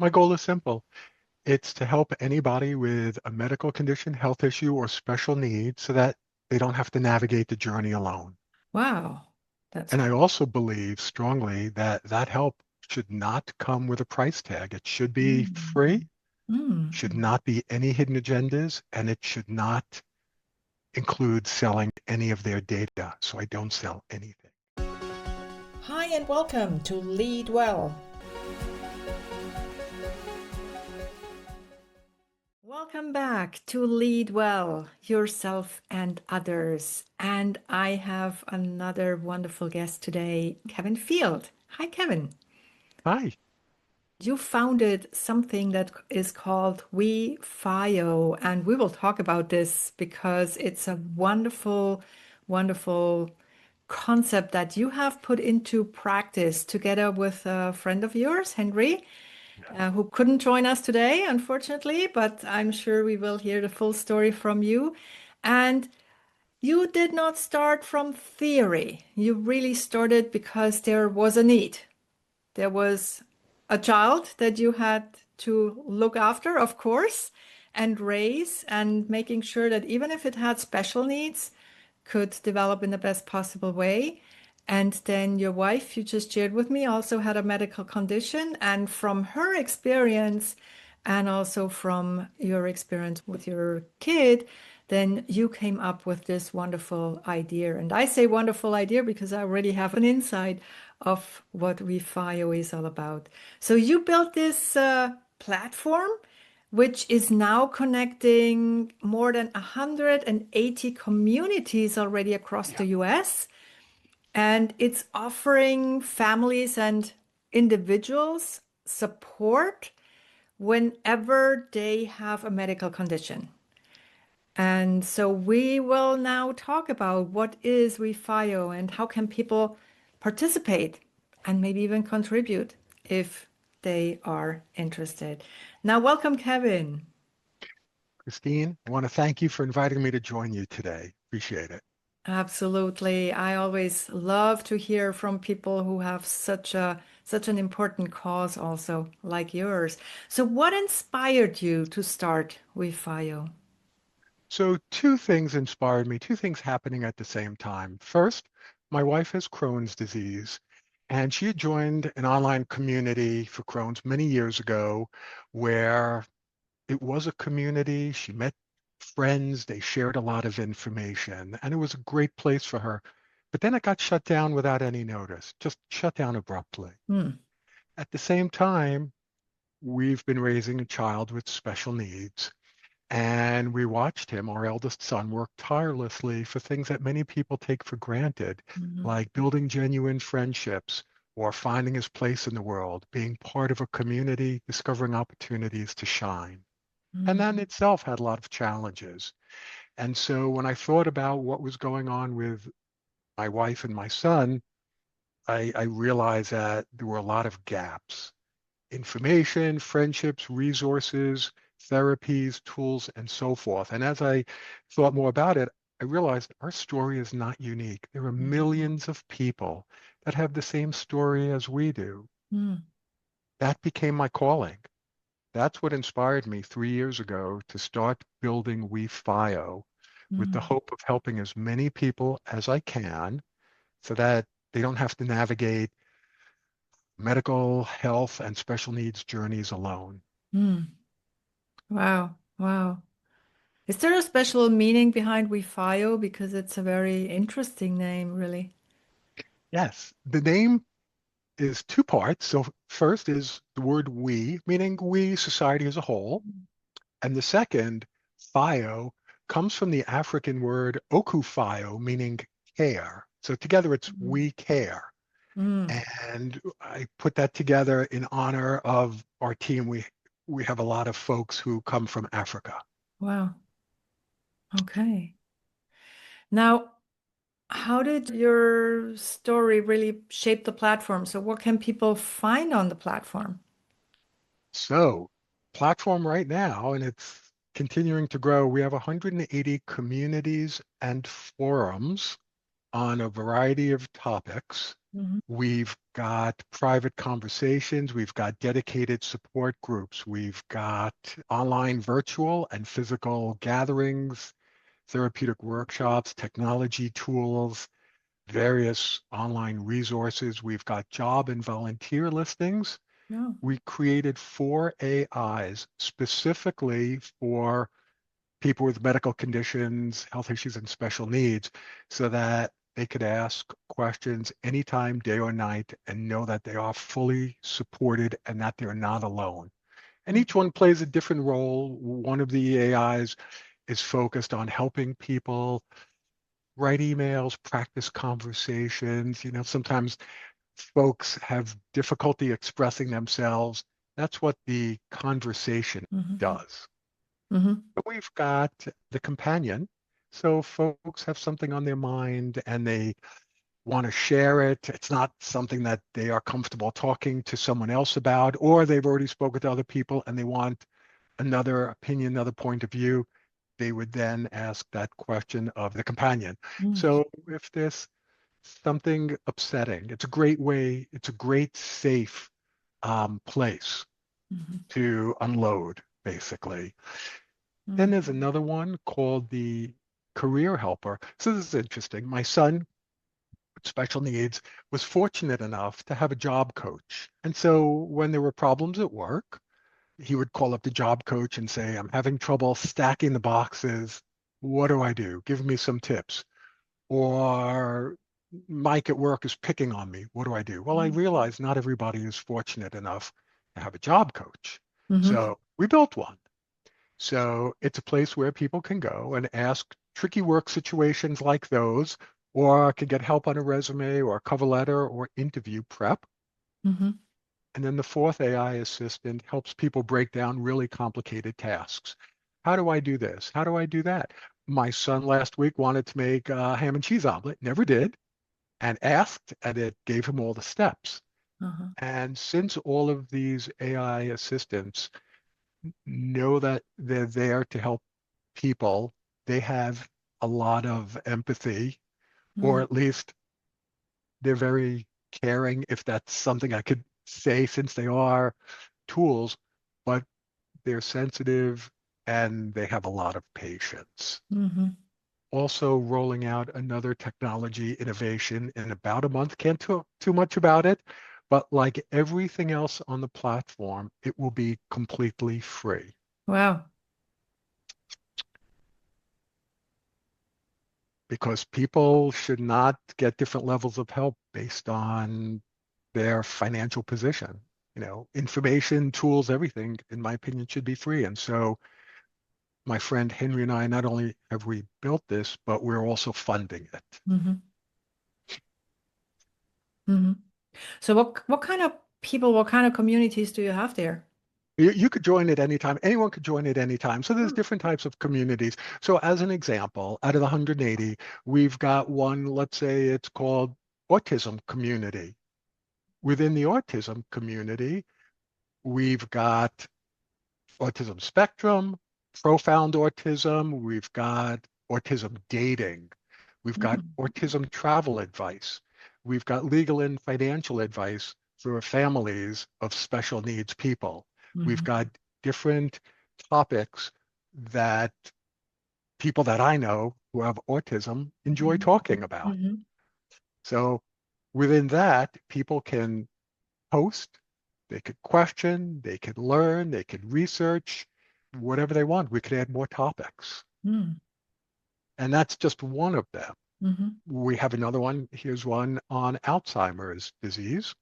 My goal is simple. It's to help anybody with a medical condition, health issue, or special needs so that they don't have to navigate the journey alone. Wow. That's And I also believe strongly that that help should not come with a price tag. It should be free, mm, mm. should not be any hidden agendas, and it should not include selling any of their data. So I don't sell anything. Hi, and welcome to Lead Well. Welcome back to Lead Well, Yourself and Others. And I have another wonderful guest today, Kevin Field. Hi, Kevin. Hi. You founded something that is called WeFayo, and we will talk about this because it's a wonderful, wonderful concept that you have put into practice together with a friend of yours, Henry, who couldn't join us today, unfortunately, but I'm sure we will hear the full story from you. And you did not start from theory. You really started because there was a need. There was a child that you had to look after, of course, and raise, and making sure that even if it had special needs, could develop in the best possible way. And then your wife, you just shared with me, also had a medical condition. And from her experience, and also from your experience with your kid, then you came up with this wonderful idea. And I say wonderful idea because I already have an insight of what WeFio is all about. So you built this platform, which is now connecting more than 180 communities already across Yeah. the US. And it's offering families and individuals support whenever they have a medical condition. And so we will now talk about what is WeFio and how can people participate and maybe even contribute if they are interested. Now, welcome, Kevin. Christine, I want to thank you for inviting me to join you today. Appreciate it. Absolutely. I always love to hear from people who have such an important cause also like yours. So what inspired you to start WeFio? So two things inspired me, two things happening at the same time. First, my wife has Crohn's disease, and she had joined an online community for Crohn's many years ago where it was a community. She met friends, they shared a lot of information, and it was a great place for her. But then it got shut down without any notice, just shut down abruptly. Hmm. At the same time, we've been raising a child with special needs. And we watched him, our eldest son, work tirelessly for things that many people take for granted, Mhm. like building genuine friendships or finding his place in the world, being part of a community, discovering opportunities to shine. And that in Mhm. itself had a lot of challenges. And so when I thought about what was going on with my wife and my son, I realized that there were a lot of gaps. Information, friendships, resources, therapies, tools, and so forth. And as I thought more about it, I realized our story is not unique. There are Mhm. millions of people that have the same story as we do. Mhm. That became my calling. That's what inspired me 3 years ago to start building WeFio with the Mhm. hope of helping as many people as I can so that they don't have to navigate medical, health, and special needs journeys alone. Mhm. Wow. Wow. Is there a special meaning behind WeFio? Because it's a very interesting name, really. Yes, the name is two parts. So first is the word we, meaning we, society as a whole. And the second, fio, comes from the African word okufayo, meaning care. So together it's we care. Mm. And I put that together in honor of our team. We have a lot of folks who come from Africa. Wow. Okay. Now, how did your story really shape the platform? So, what can people find on the platform? So platform right now, and it's continuing to grow. We have 180 communities and forums on a variety of topics. Hmm. We've got private conversations. We've got dedicated support groups. We've got online virtual and physical gatherings, therapeutic workshops, technology tools, various online resources. We've got job and volunteer listings. Yeah. We created 4 AIs specifically for people with medical conditions, health issues, and special needs so that they could ask questions anytime, day or night, and know that they are fully supported and that they're not alone. And each one plays a different role. One of the AIs is focused on helping people write emails, practice conversations. Sometimes folks have difficulty expressing themselves. That's what the conversation Hmm. does. Hmm. But we've got the companion. So folks have something on their mind and they want to share it. It's not something that they are comfortable talking to someone else about, or they've already spoken to other people and they want another opinion, another point of view. They would then ask that question of the companion. Hmm. So if there's something upsetting, it's a great, safe place Hmm. to unload, basically. Then Hmm. there's another one called the career helper. So this is interesting. My son with special needs was fortunate enough to have a job coach. And so when there were problems at work, he would call up the job coach and say, I'm having trouble stacking the boxes. What do I do? Give me some tips. Or Mike at work is picking on me. What do I do? Well, I realize not everybody is fortunate enough to have a job coach. Hmm. So we built one. So it's a place where people can go and ask tricky work situations like those, or can get help on a resume or a cover letter or interview prep. Hmm. And then the fourth AI assistant helps people break down really complicated tasks. How do I do this? How do I do that? My son last week wanted to make a ham and cheese omelet, never did, and asked, and it gave him all the steps. Uh-huh. And since all of these AI assistants know that they're there to help people, they have a lot of empathy, or Mm. at least they're very caring, if that's something I could say, since they are tools, but they're sensitive and they have a lot of patience. Hmm. Also rolling out another technology innovation in about a month. Can't talk too much about it, but like everything else on the platform, it will be completely free. Wow. Because people should not get different levels of help based on their financial position. Information, tools, everything, in my opinion, should be free. And so my friend Henry and I, not only have we built this, but we're also funding it. Hmm. Hmm. So what kind of people, what kind of communities do you have there? You could join at any time. Anyone could join at any time. So there's Hmm. different types of communities. So as an example, out of the 180, we've got one, let's say it's called autism community. Within the autism community, we've got autism spectrum, profound autism, we've got autism dating, we've got Mm. autism travel advice, we've got legal and financial advice for families of special needs people. We've Hmm. got different topics that people that I know who have autism enjoy Hmm. talking about. Hmm. So within that, people can post, they could question, they could learn, they could research, whatever they want. We could add more topics. Hmm. And that's just one of them. Hmm. We have another one. Here's one on Alzheimer's disease.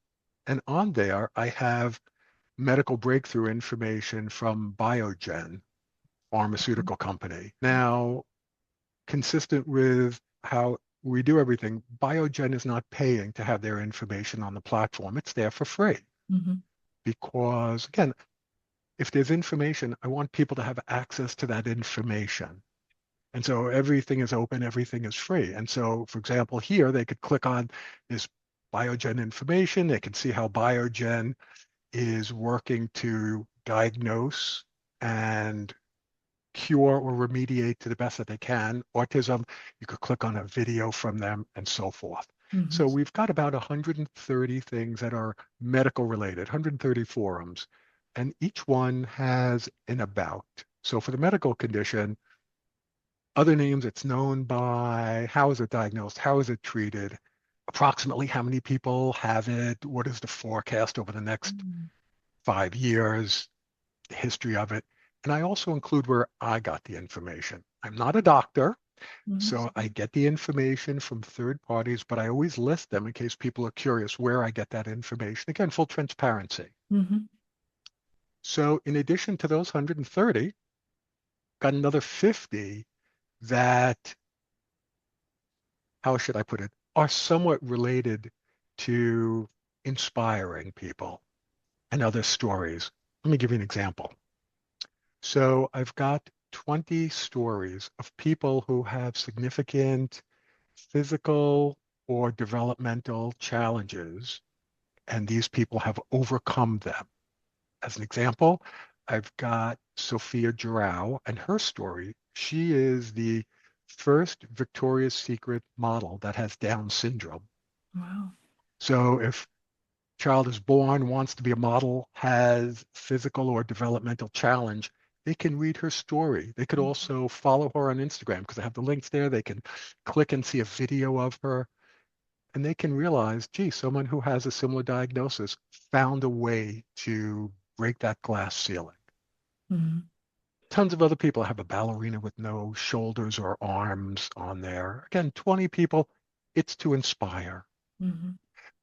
And on there, I have medical breakthrough information from Biogen, pharmaceutical company. Now, consistent with how we do everything, Biogen is not paying to have their information on the platform. It's there for free Hmm. because, again, if there's information, I want people to have access to that information. And so everything is open, everything is free. And so, for example, here they could click on this Biogen information. They can see how Biogen is working to diagnose and cure or remediate to the best that they can. Autism, you could click on a video from them and so forth. Hmm. So we've got about 130 things that are medical related, 130 forums, and each one has an about. So for the medical condition, other names it's known by, how is it diagnosed, how is it treated, approximately how many people have it, what is the forecast over the next 5 years, the history of it. And I also include where I got the information. I'm not a doctor, Hmm. so I get the information from third parties, but I always list them in case people are curious where I get that information. Again, full transparency. Hmm. So in addition to those 130, got another 50 that, how should I put it, are somewhat related to inspiring people and other stories. Let me give you an example. So I've got 20 stories of people who have significant physical or developmental challenges, and these people have overcome them. As an example, I've got Sophia Jarrow and her story. She is the first Victoria's Secret model that has Down syndrome. Wow. So if child is born, wants to be a model, has physical or developmental challenge, they can read her story. They could also follow her on Instagram because I have the links there. They can click and see a video of her, and they can realize, gee, someone who has a similar diagnosis found a way to break that glass ceiling. Hmm. Tons of other people have a ballerina with no shoulders or arms on there. Again, 20 people. It's to inspire. Hmm.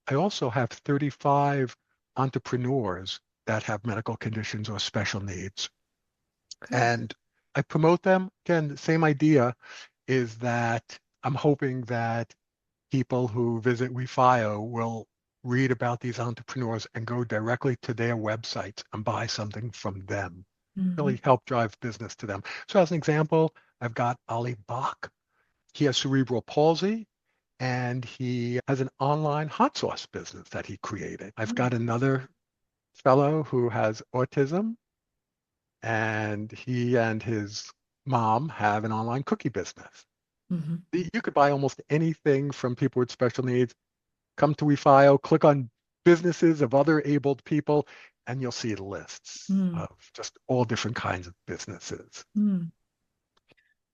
I also have 35 entrepreneurs that have medical conditions or special needs. Good. And I promote them. Again, the same idea is that I'm hoping that people who visit WeFayo will read about these entrepreneurs and go directly to their websites and buy something from them. Hmm. Really help drive business to them. So as an example, I've got Ali Bach. He has cerebral palsy and he has an online hot sauce business that he created. I've got another fellow who has autism and he and his mom have an online cookie business. Hmm. You could buy almost anything from people with special needs. Come to WeFile, click on businesses of other abled people, and you'll see lists Hmm. of just all different kinds of businesses. Hmm.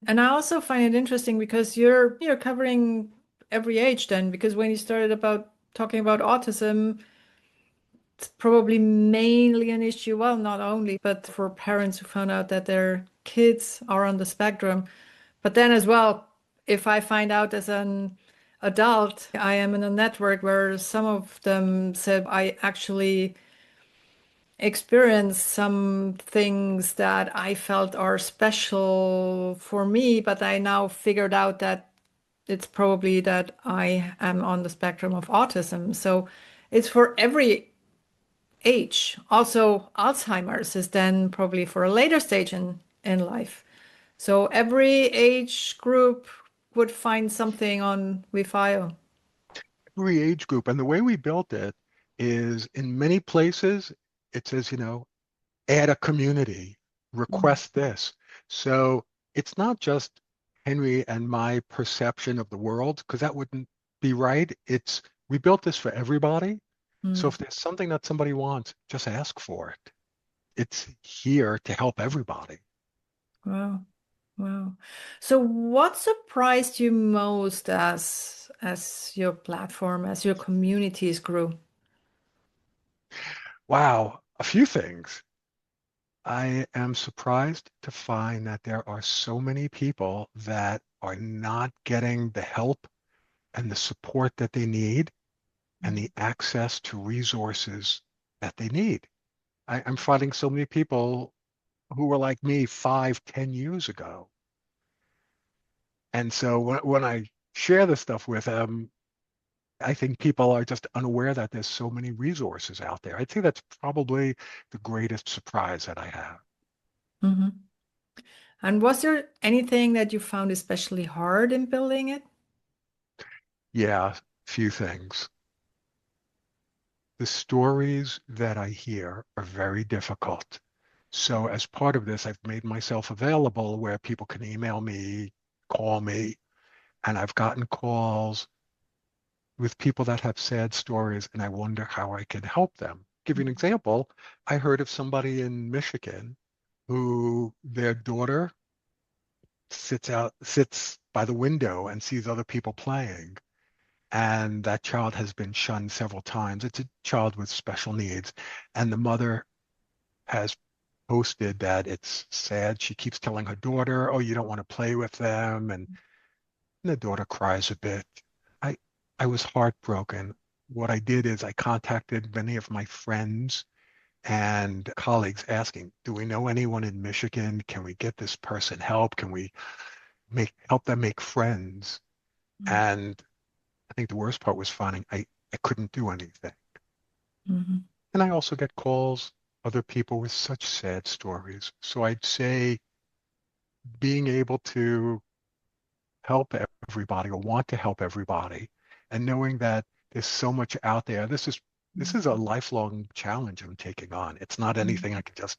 And I also find it interesting because you're covering every age then, because when you started about talking about autism, it's probably mainly an issue, well, not only, but for parents who found out that their kids are on the spectrum. But then as well, if I find out as an adult, I am in a network where some of them said I actually experienced some things that I felt are special for me, but I now figured out that it's probably that I am on the spectrum of autism. So it's for every age. Also, Alzheimer's is then probably for a later stage in life. So every age group would find something on WeFile. Every age group, and the way we built it is in many places, it says, add a community, Mm, request this. So it's not just Henry and my perception of the world, because that wouldn't be right. We built this for everybody. So mm. if there's something that somebody wants, just ask for it. It's here to help everybody. Wow. Wow. So what surprised you most as your platform, as your communities grew? Wow, a few things. I am surprised to find that there are so many people that are not getting the help and the support that they need and Mm, the access to resources that they need. I'm finding so many people who were like me 5, 10 years ago. And so when I share this stuff with them, I think people are just unaware that there's so many resources out there. I'd say that's probably the greatest surprise that I have. mhm. And was there anything that you found especially hard in building it? Yeah, few things. The stories that I hear are very difficult. So as part of this, I've made myself available where people can email me, call me, and I've gotten calls with people that have sad stories, and I wonder how I can help them. Give you an example. I heard of somebody in Michigan who their daughter sits by the window and sees other people playing. And that child has been shunned several times. It's a child with special needs. And the mother has posted that it's sad. She keeps telling her daughter, oh, you don't want to play with them. And the daughter cries a bit. I I was heartbroken. What I did is I contacted many of my friends and colleagues asking, do we know anyone in Michigan? Can we get this person help? Can we make help them make friends? And I think the worst part was finding I couldn't do anything. Mm-hmm. And I also get calls, other people with such sad stories. So I'd say being able to help everybody or want to help everybody and knowing that there's so much out there. This is a lifelong challenge I'm taking on. It's not anything I can just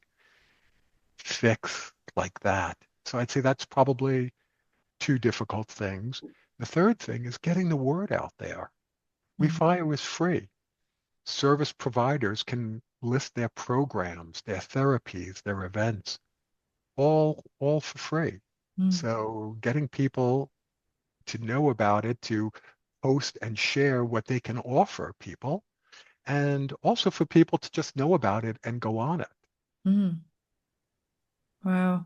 fix like that. So I'd say that's probably two difficult things. The third thing is getting the word out there. WeFayo is free. Service providers can list their programs, their therapies, their events, all for free. Mm-hmm. So getting people to know about it, to post and share what they can offer people, and also for people to just know about it and go on it. Mm-hmm. Wow.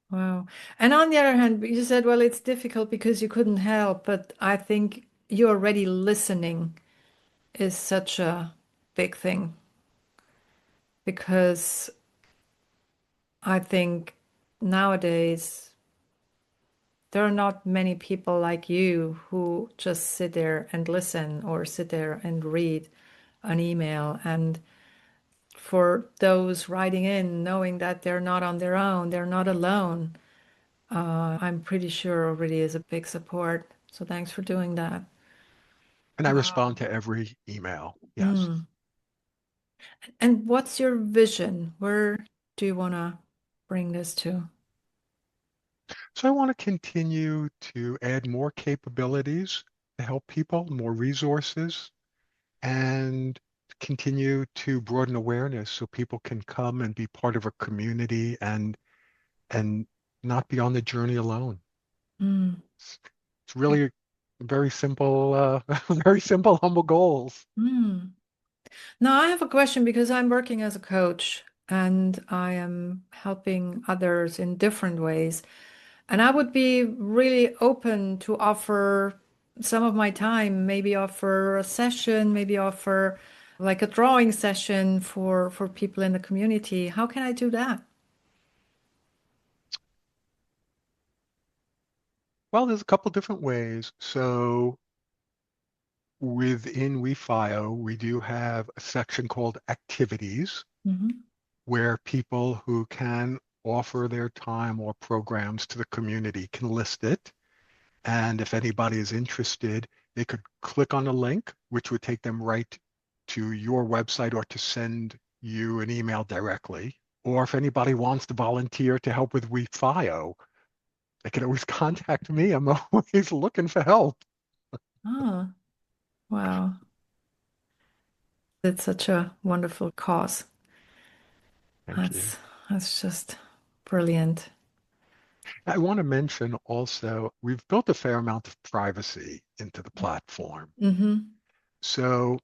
Wow. And on the other hand, you said, well, it's difficult because you couldn't help, but I think you already listening is such a big thing because I think nowadays there are not many people like you who just sit there and listen or sit there and read an email. And for those writing in, knowing that they're not on their own, they're not alone, I'm pretty sure already is a big support. So thanks for doing that. And I respond to every email. Yes. Mm. And what's your vision? Where do you want to bring this to? So I want to continue to add more capabilities to help people, more resources, and continue to broaden awareness so people can come and be part of a community and not be on the journey alone. Mm. It's really very simple, very simple, humble goals. Mm. Now, I have a question because I'm working as a coach and I am helping others in different ways. And I would be really open to offer some of my time, maybe offer a session, maybe offer like a drawing session for people in the community. How can I do that? Well, there's a couple different ways. So within WeFio, we do have a section called activities Hmm. where people who can offer their time or programs to the community can list it. And if anybody is interested, they could click on a link, which would take them right to your website or to send you an email directly. Or if anybody wants to volunteer to help with WeFio, they can always contact me. I'm always looking for help. Oh, wow. It's such a wonderful cause. Thank you. That's just brilliant. I want to mention also, we've built a fair amount of privacy into the platform. Hmm. So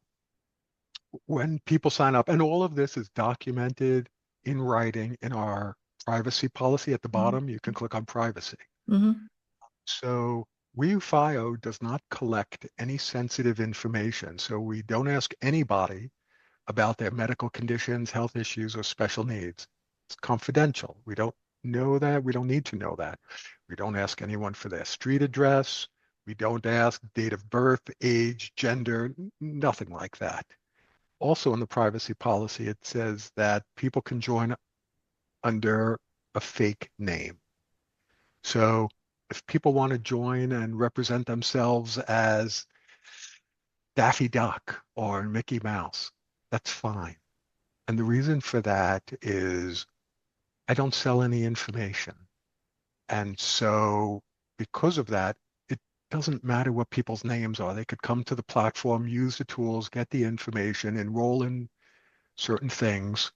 when people sign up, and all of this is documented in writing in our privacy policy at the bottom, you can click on privacy. Hmm. So WeFio does not collect any sensitive information. So we don't ask anybody about their medical conditions, health issues, or special needs. It's confidential. We don't know that. We don't need to know that. We don't ask anyone for their street address. We don't ask date of birth, age, gender, nothing like that. Also in the privacy policy, it says that people can join under a fake name. So if people want to join and represent themselves as Daffy Duck or Mickey Mouse, that's fine. And the reason for that is I don't sell any information. And so because of that, it doesn't matter what people's names are. They could come to the platform, use the tools, get the information, enroll in certain things.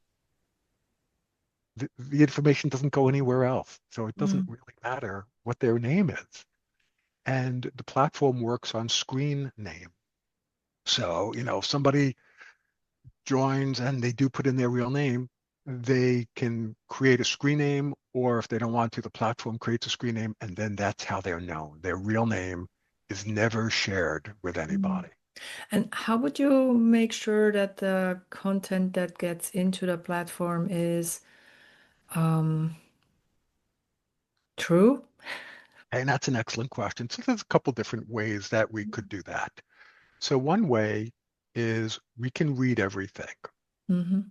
The information doesn't go anywhere else. So it doesn't Mm. really matter what their name is. And the platform works on screen name. So, if somebody joins and they do put in their real name, they can create a screen name, or if they don't want to, the platform creates a screen name, and then that's how they're known. Their real name is never shared with Mm. anybody. And how would you make sure that the content that gets into the platform is um, true? And that's an excellent question. So there's a couple different ways that we could do that. So one way is we can read everything. Hmm.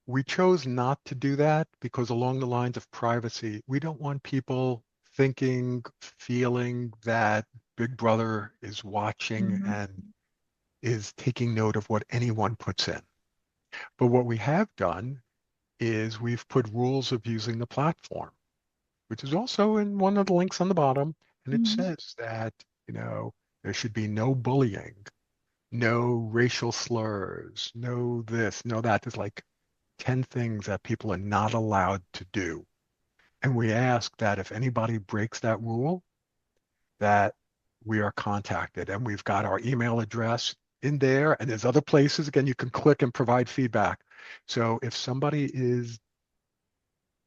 We chose not to do that because along the lines of privacy, we don't want people thinking, feeling that Big Brother is watching Hmm. and is taking note of what anyone puts in. But what we have done is we've put rules of using the platform, which is also in one of the links on the bottom. And it Hmm. says that, there should be no bullying, no racial slurs, no this, no that. There's like 10 things that people are not allowed to do. And we ask that if anybody breaks that rule, that we are contacted. And we've got our email address in there. And there's other places, again, you can click and provide feedback. So if somebody is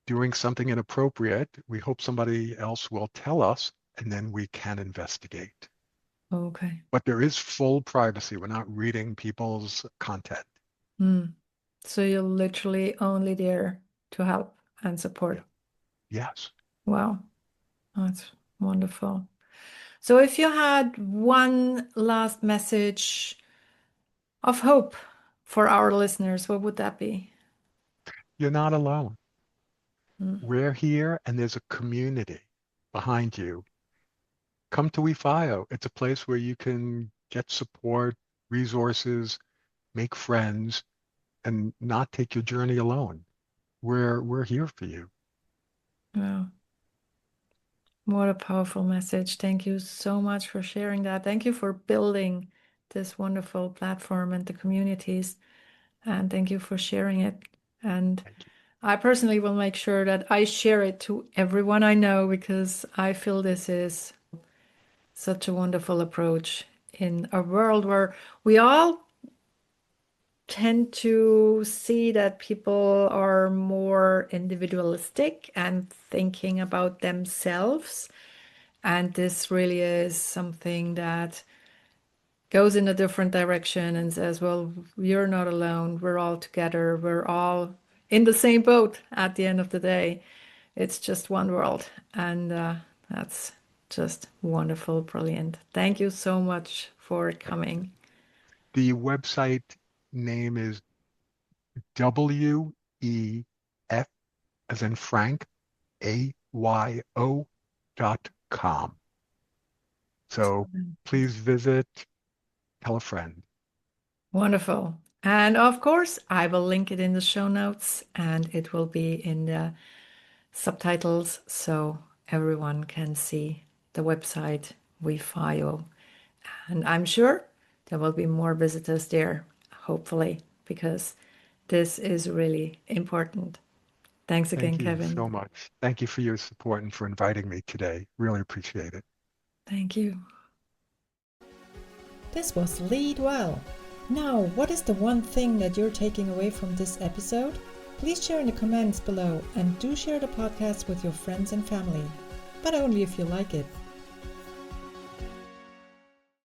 doing something inappropriate, we hope somebody else will tell us, and then we can investigate. Okay. But there is full privacy. We're not reading people's content. Mm. So you're literally only there to help and Yeah. support. Yes. Wow, that's wonderful. So if you had one last message of hope for our listeners, what would that be? You're not alone. Mm. We're here and there's a community behind you. Come to WeFayo. It's a place where you can get support, resources, make friends, and not take your journey alone. We're here for you. Wow, what a powerful message. Thank you so much for sharing that. Thank you for building this wonderful platform and the communities. And thank you for sharing it. And Thank you. I personally will make sure that I share it to everyone I know because I feel this is such a wonderful approach in a world where we all tend to see that people are more individualistic and thinking about themselves. And this really is something that goes in a different direction and says, well, you're not alone. We're all together. We're all in the same boat at the end of the day. It's just one world. And that's just wonderful, brilliant. Thank you so much for Thank you. coming. The website name is WEF as in Frank, AYO.com. So please visit, tell a friend. Wonderful. And of course, I will link it in the show notes and it will be in the subtitles so everyone can see the website WeFile. And I'm sure there will be more visitors there, hopefully, because this is really important. Thanks again, Thank you Kevin. so much. Thank you for your support and for inviting me today. Really appreciate it. Thank you. This was Lead Well. Now, what is the one thing that you're taking away from this episode? Please share in the comments below and do share the podcast with your friends and family, but only if you like it.